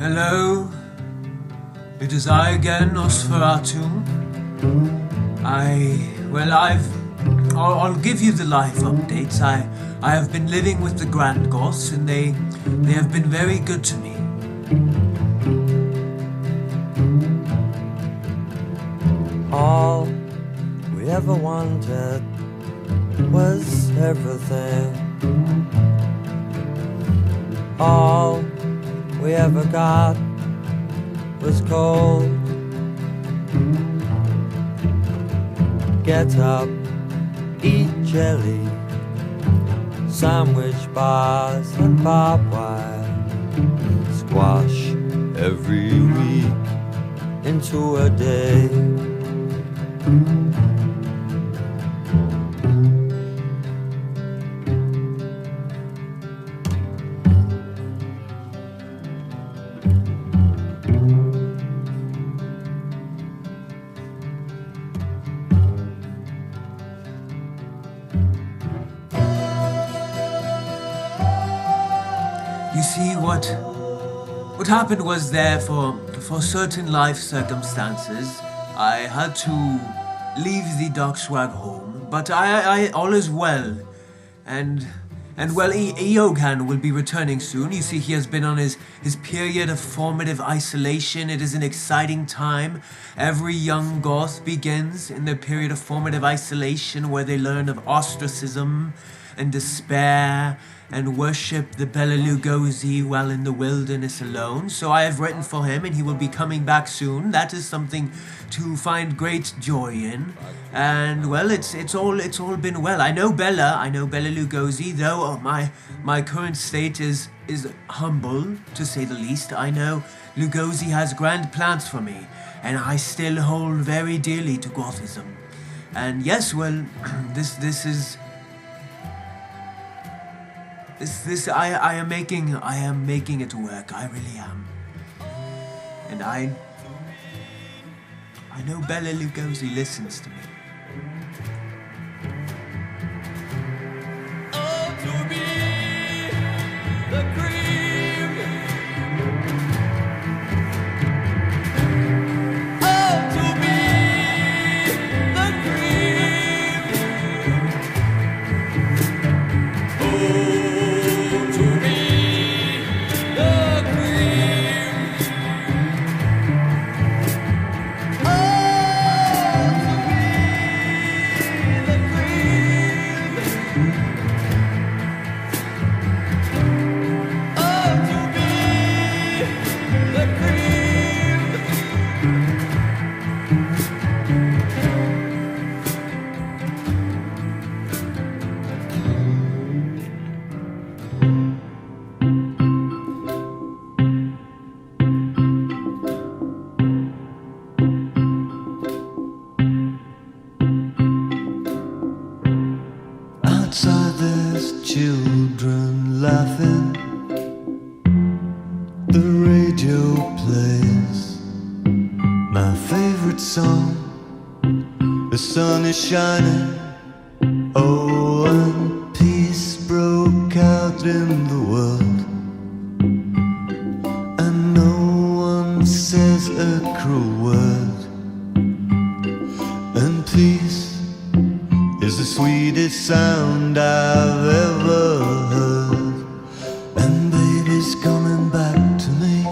Hello, it is I again, Nosferatu. I'll give you the life updates. I have been living with the Grand-Goths, and they have been very good to me. All we ever wanted was everything. All we ever got was cold. Get up, eat jelly, sandwich bars and barbed wire. Squash every week into a day. You see, what happened was there for certain life circumstances, I had to leave the dark swag home, but I all is well, and well, Eogan will be returning soon. You see, he has been on his period of formative isolation. It is an exciting time. Every young Goth begins in their period of formative isolation, where they learn of ostracism and despair, and worship the Bela Lugosi while in the wilderness alone. So I have written for him, and he will be coming back soon. That is something to find great joy in. And well, it's all been well. I know Bela Lugosi, though my current state is humble, to say the least. I know Lugosi has grand plans for me, and I still hold very dearly to Gothism. And yes, well, I am making it work. I really am. And I know Bela Lugosi listens to me. Oh, to be the cream. Oh, to be the cream. Oh, to be the cream. Oh, to be the cream. Oh, to be the cream. Outside there's children laughing. The radio plays my favorite song. The sun is shining. Oh, and peace broke out in the world. And no one says a cruel word. And peace is the sweetest sound I've ever heard. And baby's coming back to me.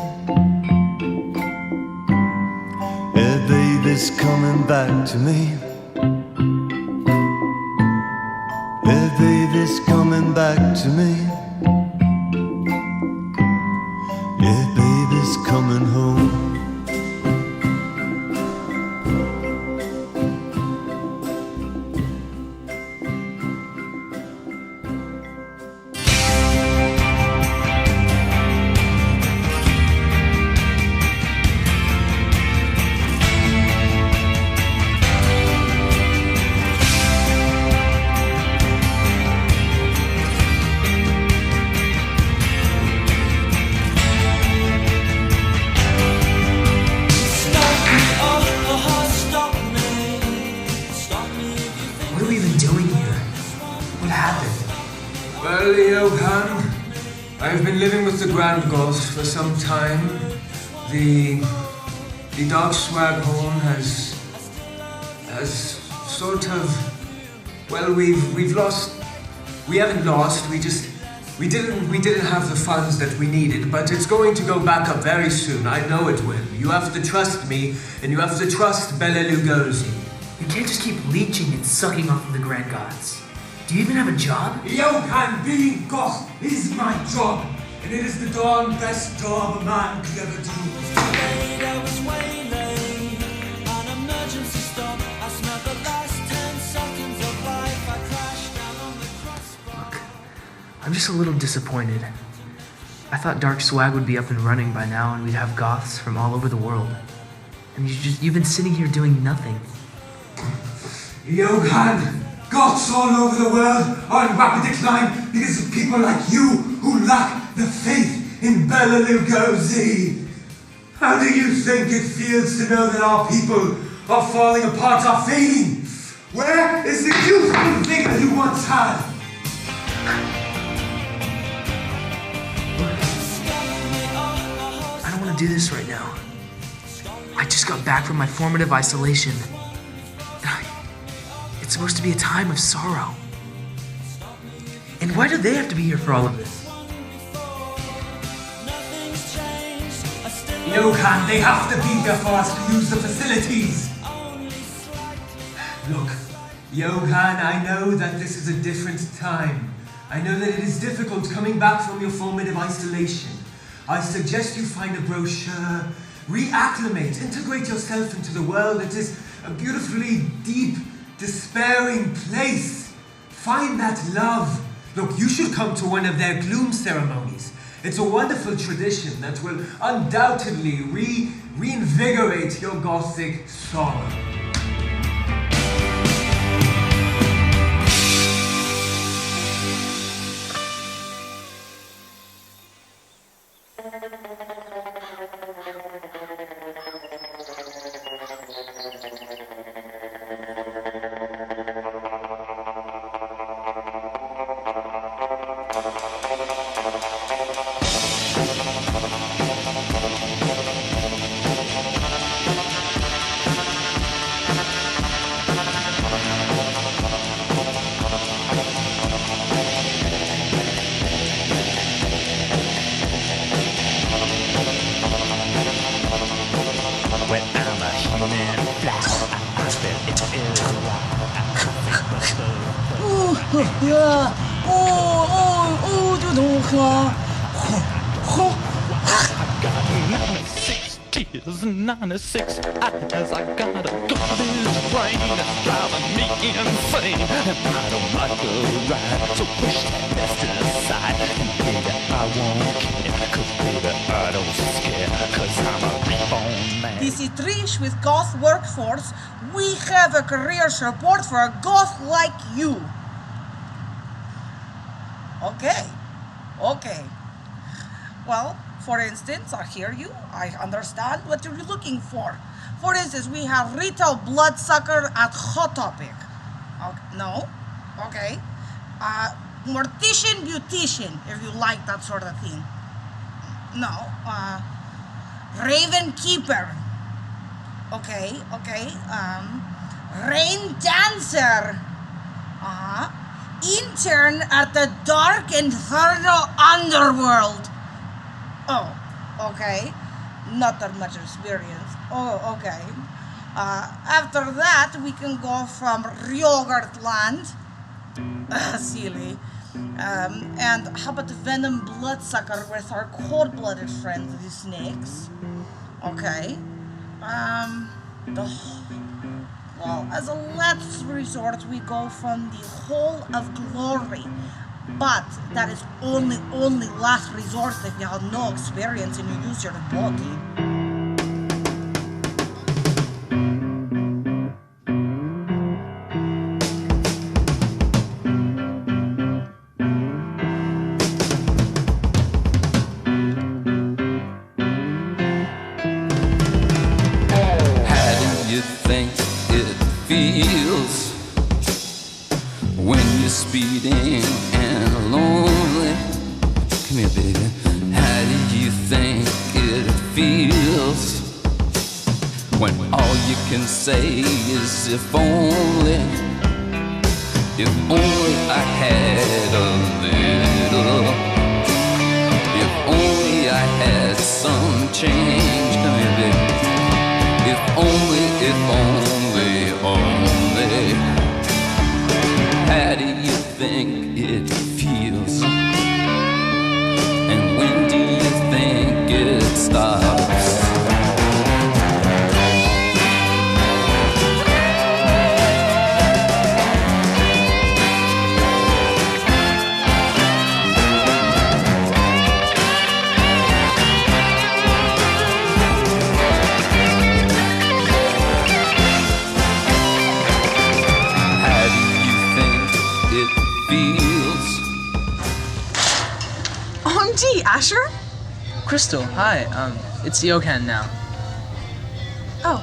Yeah, baby's coming back to me. Yeah, baby's coming back to me. Yeah, baby's coming home. I've been living with the Grand-Goths for some time. The Dark Swag home has sort of, well, we've lost. We haven't lost. We didn't have the funds that we needed, but it's going to go back up very soon. I know it will. You have to trust me, and you have to trust Bela Lugosi. You can't just keep leeching and sucking off of the Grand-Goths. Do you even have a job? Johann, being Goth is my job, and it is the darn best job a man could ever do. I was waylaid, an emergency stop. I smelled the last 10 seconds of life. I crashed down on the crossbar. Look, I'm just a little disappointed. I thought Dark Swag would be up and running by now and we'd have goths from all over the world. And you've been sitting here doing nothing. Johann, Goths all over the world are in rapid decline because of people like you who lack the faith in Bela Lugosi. How do you think it feels to know that our people are falling apart, are fading? Where is the youthful vigor you once had? I don't want to do this right now. I just got back from my formative isolation. It's supposed to be a time of sorrow. And why do they have to be here for all of this? Johann, they have to be here for us to use the facilities. Look, Johann, I know that this is a different time. I know that it is difficult coming back from your formative isolation. I suggest you find a brochure, reacclimate, integrate yourself into the world. It is a beautifully deep, despairing place. Find that love. Look, you should come to one of their gloom ceremonies. It's a wonderful tradition that will undoubtedly reinvigorate your Gothic sorrow. When I'm a human flash, I feel it is Tears 96 eyes, I got a garbage brain that's driving me insane, and I don't like the ride, so push that mess to the side, and baby I won't care, cause baby I don't scare, cause I'm a reborn man. This is Trish with Goth Workforce. We have a career support for a goth like you. Okay. Well, for instance, I hear you. I understand what you're looking for. For instance, we have retail bloodsucker at Hot Topic. No? Okay. Mortician, beautician, if you like that sort of thing. No. Raven Keeper. Okay. Rain Dancer. Intern at the Dark Infernal Underworld. Oh, okay. Not that much experience. Oh, okay. After that, we can go from Yogurtland. Silly. And how about Venom Bloodsucker with our cold-blooded friends, the snakes? Okay. Well, as a last resort, we go from the Hall of Glory. But that is only last resort if you have no experience and you use your body. Feels when you're speeding and lonely. Come here, baby. when all you can say is if only I had a little, if only I had some change, baby, if only, how do you think it feels, and when do you think it stops? OMG, Asher? Crystal, hi. It's Johan now. Oh.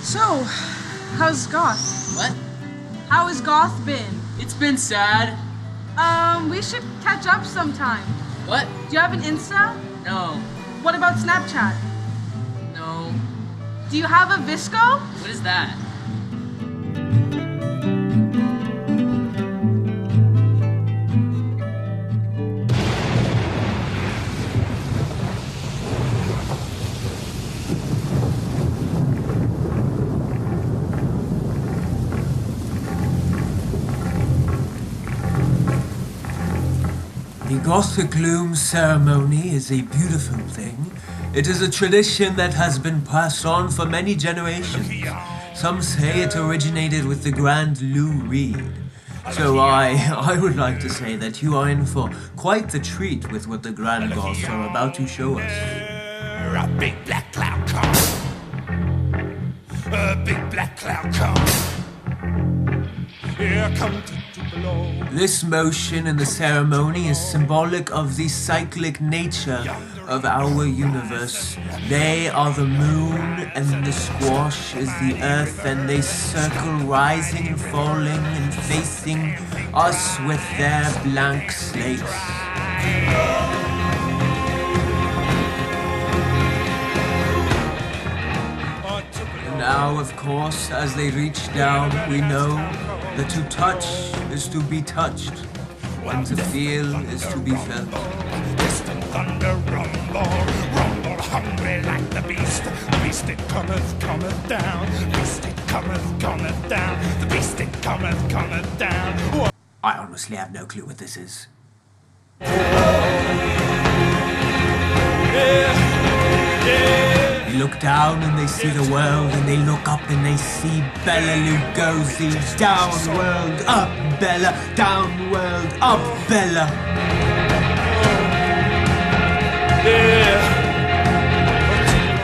So, how's Goth? What? How has Goth been? It's been sad. We should catch up sometime. What? Do you have an Insta? No. What about Snapchat? No. Do you have a Visco? What is that? The Gothic Loom ceremony is a beautiful thing. It is a tradition that has been passed on for many generations. Some say it originated with the Grand Lou Reed. So I would like to say that you are in for quite the treat with what the Grand-Goths are about to show us. A big black cloud comes. A big black cloud comes. Here come to blow. This motion in the ceremony is symbolic of the cyclic nature of our universe. They are the moon, and the squash is the earth, and they circle, rising and falling and facing us with their blank slates. Now, of course, as they reach down, we know that to touch is to be touched, and to feel is to be felt. Distant thunder rumble, rumble hungry like the beast. The beast it cometh, cometh down. The beast it cometh, cometh down. The beast it cometh, cometh down. I honestly have no clue what this is. They look down and they see the world, and they look up and they see Bela Lugosi. Down world, up Bella, down world, up Bella.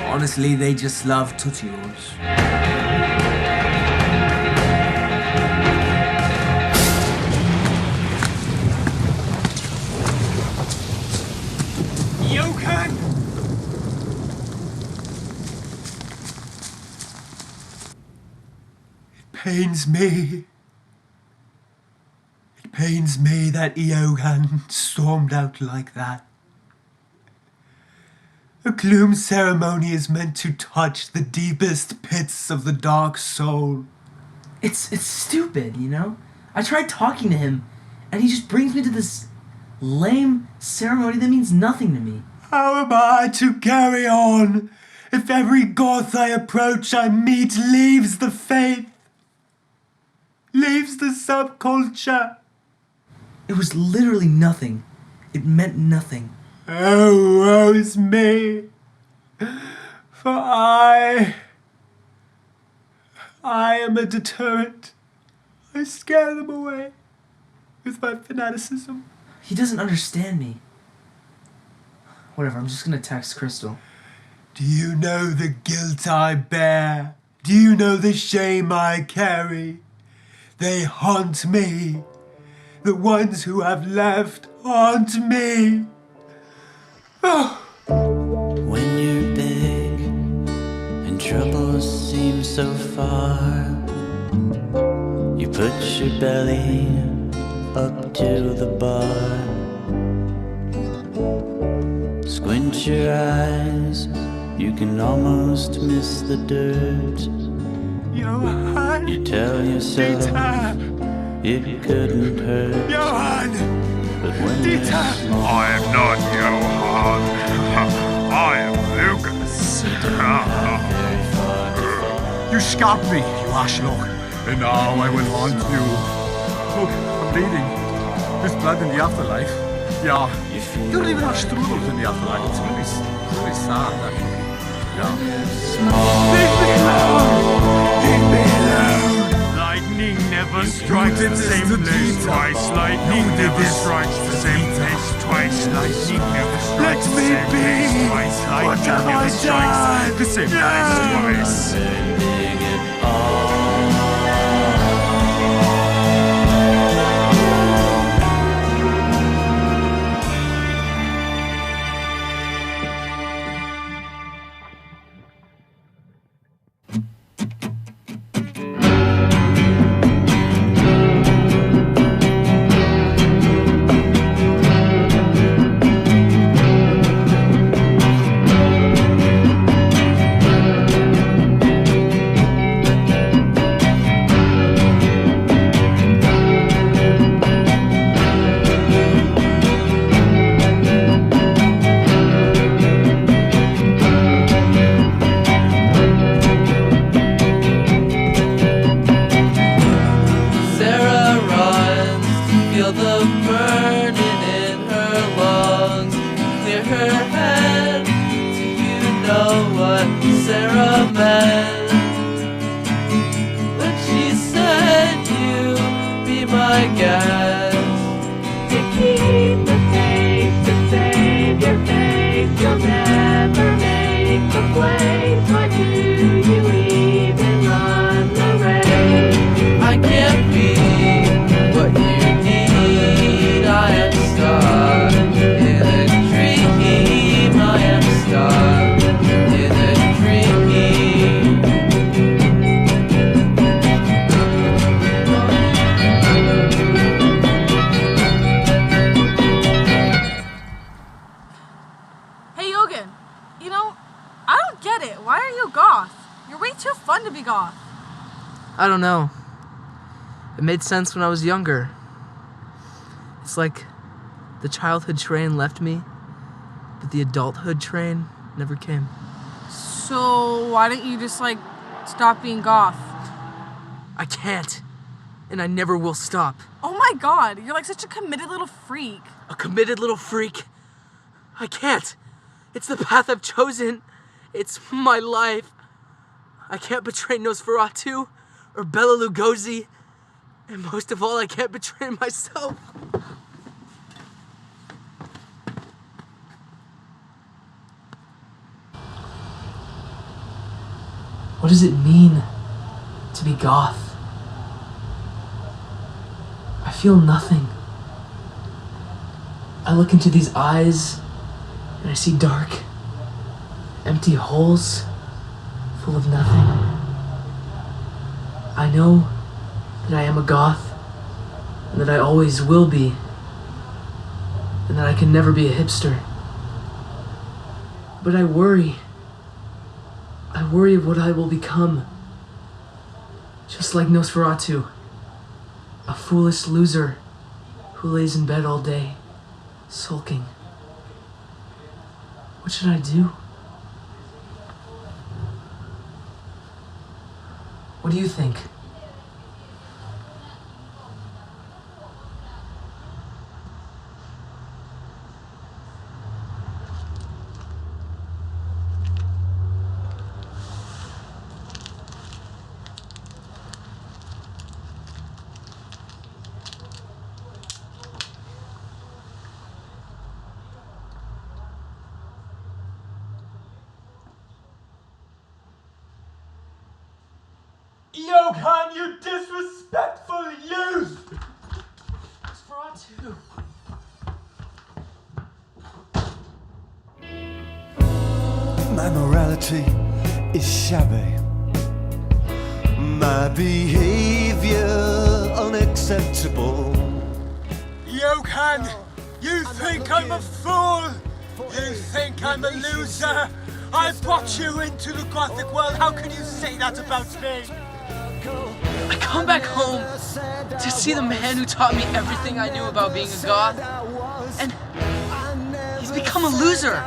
Honestly, they just love Tootsie Rolls. Johan! Pains me. It pains me that Johan stormed out like that. A gloom ceremony is meant to touch the deepest pits of the dark soul. It's stupid, you know? I tried talking to him, and he just brings me to this lame ceremony that means nothing to me. How am I to carry on if every goth I approach I meet leaves the faith? Leaves the subculture. It was literally nothing. It meant nothing. Oh, woe is me. For I am a deterrent. I scare them away with my fanaticism. He doesn't understand me. Whatever, I'm just gonna text Crystal. Do you know the guilt I bear? Do you know the shame I carry? They haunt me. The ones who have left haunt me. Oh. When you're big and trouble seems so far, you put your belly up to the bar. Squint your eyes, you can almost miss the dirt. Johan! You tell yourself Dieter! it couldn't hurt. Johan! But when Dieter! you're small, I am not Johan. I am Lucas. very far to fall. You scabbed me, you ashlock, and now I will haunt you. Look, I'm bleeding. There's blood in the afterlife. Yeah. You don't even have strudels in the afterlife. It's really sad, actually. Yeah. Leave me alone! Leave me alone! Lightning never strikes the same place twice. Lightning never strikes the same place twice. Lightning never strikes the same place twice. Lightning never strikes the same place twice. Very big at all. I don't know. It made sense when I was younger. It's like the childhood train left me, but the adulthood train never came. So why don't you just, stop being goth? I can't, and I never will stop. Oh my god, you're such a committed little freak. A committed little freak? I can't. It's the path I've chosen. It's my life. I can't betray Nosferatu or Bela Lugosi, and most of all, I can't betray myself. What does it mean to be goth? I feel nothing. I look into these eyes and I see dark, empty holes full of nothing. I know that I am a goth and that I always will be, and that I can never be a hipster. But I worry. I worry of what I will become. Just like Nosferatu, a foolish loser who lays in bed all day, sulking. What should I do? What do you think? Johan, you disrespectful youth! Nosferatu. My morality is shabby, my behavior unacceptable. Johan, you think I'm a fool? You think I'm a loser? I brought you into the Gothic world. How can you say that about me? I come back home to see the man who taught me everything I knew about being a goth, and he's become a loser.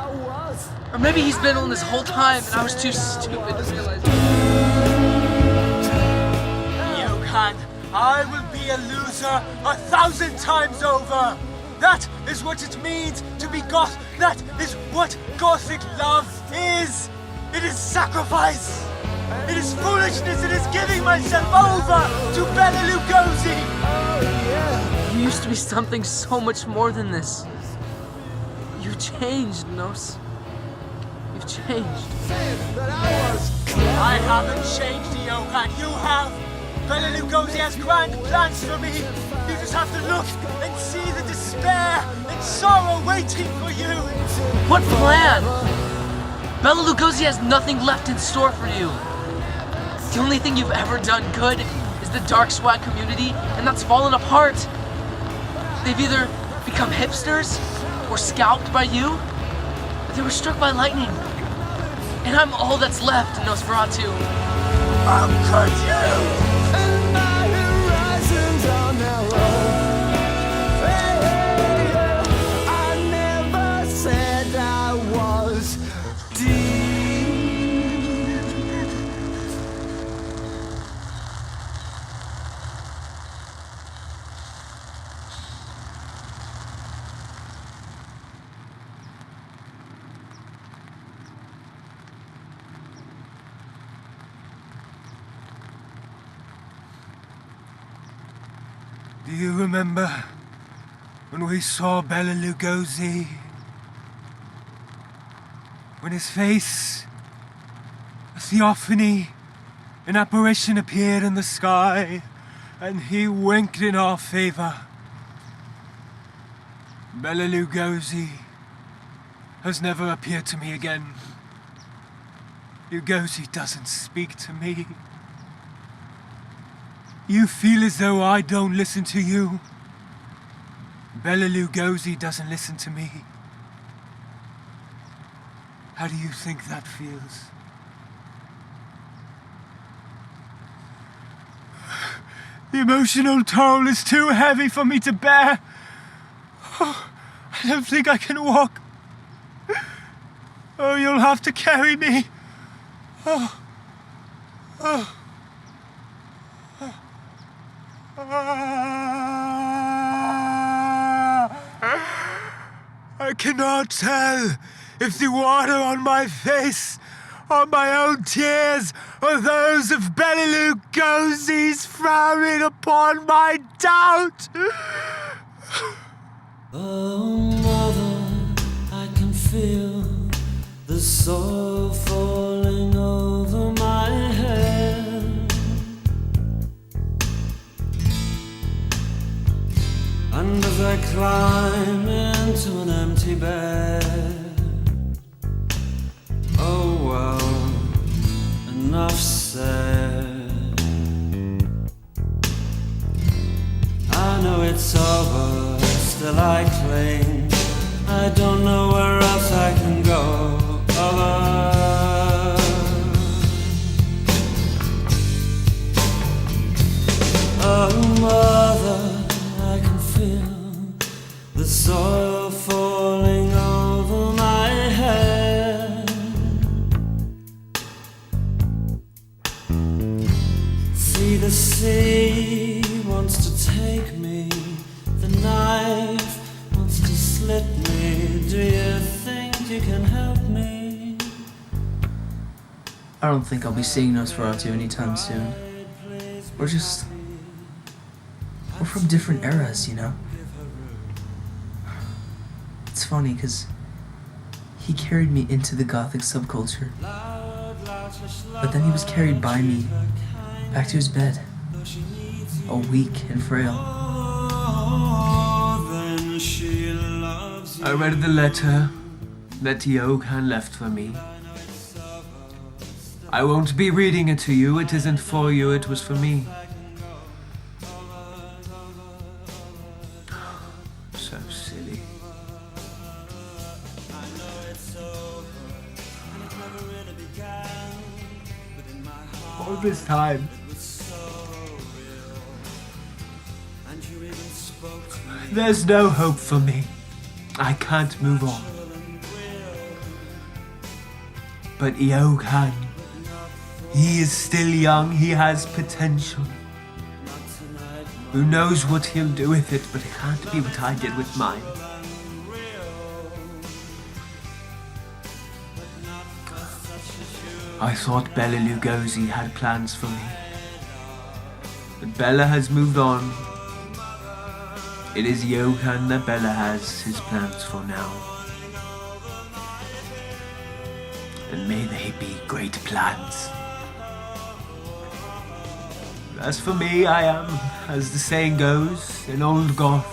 Or maybe he's been on this whole time and I was too stupid to realize it. Johan, I will be a loser 1,000 times over. That is what it means to be goth. That is what Gothic love is. It is sacrifice. It is foolishness. It is giving myself over to Bela Lugosi. You used to be something so much more than this. You've changed, Nos. You've changed. I haven't changed, Johan. You have. Bela Lugosi has grand plans for me. You just have to look and see the despair and sorrow waiting for you. What plan? Bela Lugosi has nothing left in store for you. The only thing you've ever done good is the Dark Swag community, and that's fallen apart. They've either become hipsters or scalped by you, or they were struck by lightning. And I'm all that's left, Nosferatu. How could you? Do you remember when we saw Bela Lugosi? When his face, a theophany, an apparition appeared in the sky, and he winked in our favor. Bela Lugosi has never appeared to me again. Lugosi doesn't speak to me. You feel as though I don't listen to you. Bela Lugosi doesn't listen to me. How do you think that feels? The emotional toll is too heavy for me to bear. Oh, I don't think I can walk. Oh, you'll have to carry me. Oh. Oh. I cannot tell if the water on my face are my own tears or those of Bela Lugosi's frowning upon my doubt. Oh, mother, I can feel the soil falling over my head. And as I climb into an empty bed, oh well, enough said. I know it's over, still I cling. I don't know where else I can go other. Oh, mother, I can feel the soil falling over my head. See, the sea wants to take me, the knife wants to slit me. Do you think you can help me? I don't think I'll be seeing Nosferatu anytime soon. We're from different eras, you know? It's funny, because he carried me into the Gothic subculture. But then he was carried by me, back to his bed, all weak and frail. I read the letter that Johan left for me. I won't be reading it to you. It isn't for you, it was for me. So silly. All this time. There's no hope for me. I can't move on. But Johan, he is still young, he has potential. Who knows what he'll do with it, but it can't be what I did with mine. I thought Bela Lugosi had plans for me. But Bela has moved on. It is Johan that Bela has his plans for now. And may they be great plans. As for me, I am, as the saying goes, an old Goth.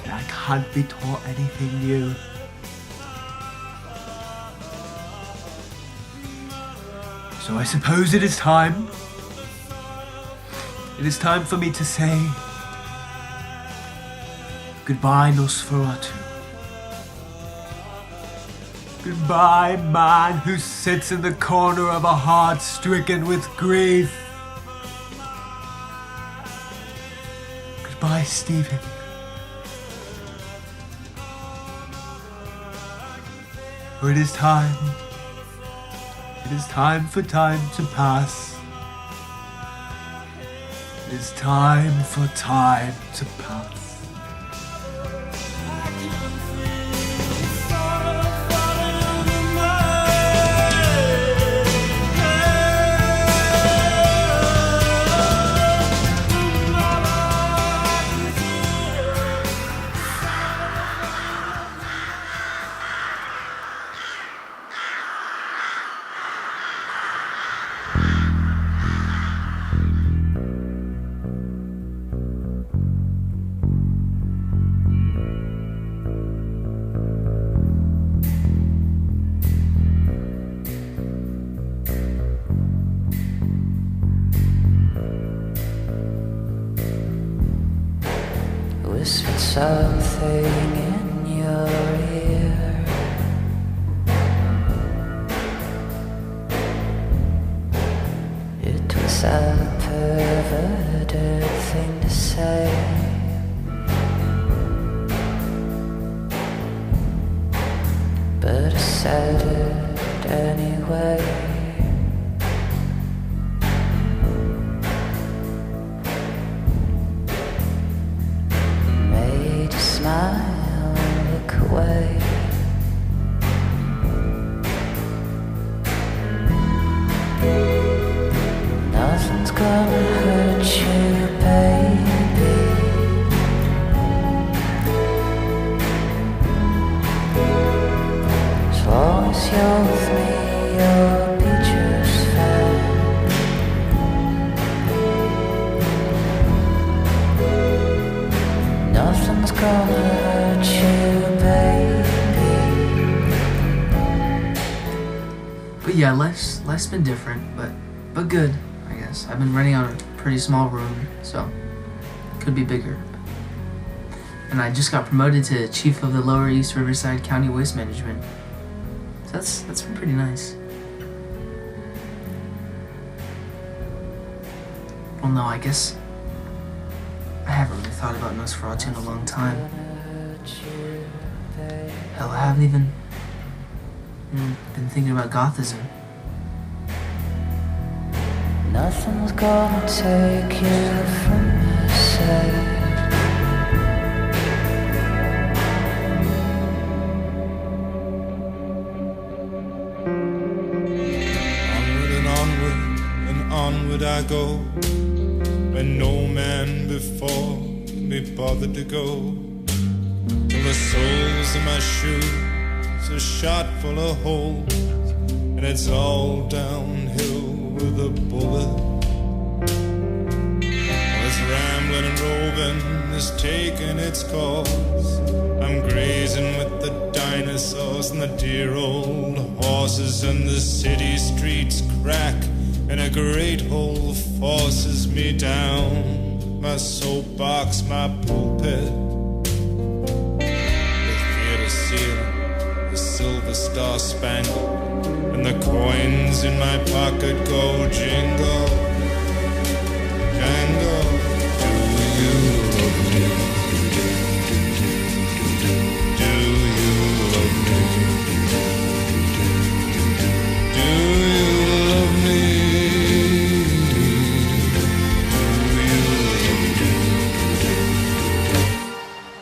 And I can't be taught anything new. So I suppose it is time. It is time for me to say goodbye, Nosferatu. Goodbye, man who sits in the corner of a heart stricken with grief. Goodbye, Stephen. For it is time. It is time for time to pass. It is time for time to pass. Whispered something in your ear. It was a perverted thing to say, but I said it anyway. Smile and look away. Nothing's gonna hurt you, baby. As long as you're with me, you'll be just fine. Nothing's gonna hurt you, baby. But yeah, life's been different, but good, I guess. I've been renting out a pretty small room, so could be bigger. And I just got promoted to Chief of the Lower East Riverside County Waste Management. So that's been pretty nice. Well, no, I guess I haven't really thought about Nosferatu in a long time. Hell, I haven't even been thinking about Gothism. Nothing's gonna take you from my side. Onward and onward and onward I go, where no man before me bothered to go. Till the soles of my shoes are shot full of holes, and it's all downhill with a bullet. This rambling and roving is taking its course. I'm grazing with the dinosaurs and the dear old horses, and the city streets crack and a great hole forces me down. my soapbox, my pulpit, the theater ceiling, the silver star spangled, and the coins in my pocket go jingle, jangle. Do you love me? Do you love me? Do you love me?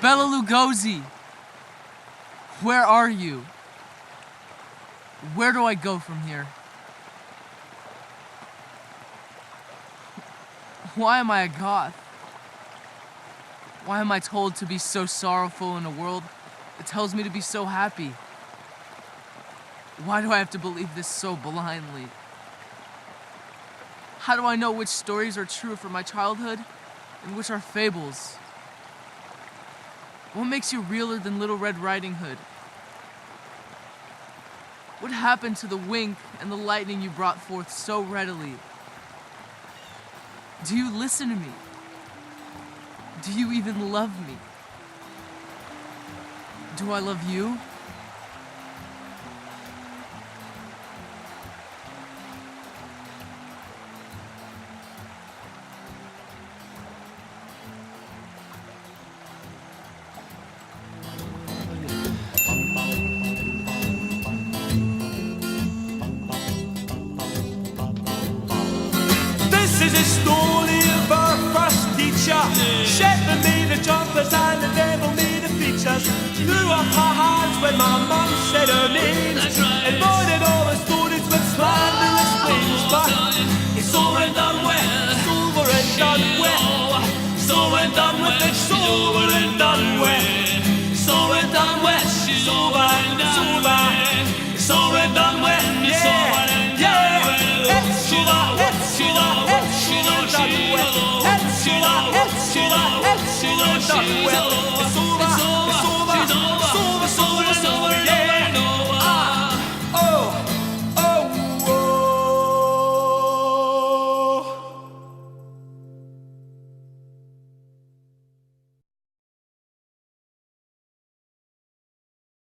Bela Lugosi, where are you? Where do I go from here? Why am I a goth? Why am I told to be so sorrowful in a world that tells me to be so happy? Why do I have to believe this so blindly? How do I know which stories are true from my childhood and which are fables? What makes you realer than Little Red Riding Hood? What happened to the wink and the lightning you brought forth so readily? Do you listen to me? Do you even love me? Do I love you? This is a story of our first teacher. Shepherd me the jumpers and the devil me the features. Threw up her hands when my mum said her name. And embroidered all the stories with slanderous claims. But it's over and done with. It's over and done with. It's over and done with. It's over and done with. It's over and done with. It's over. It's over. It's over and done with. It's over and done with. It's over. It's over. It's over and done with. It's over. It's over. It's over and done with.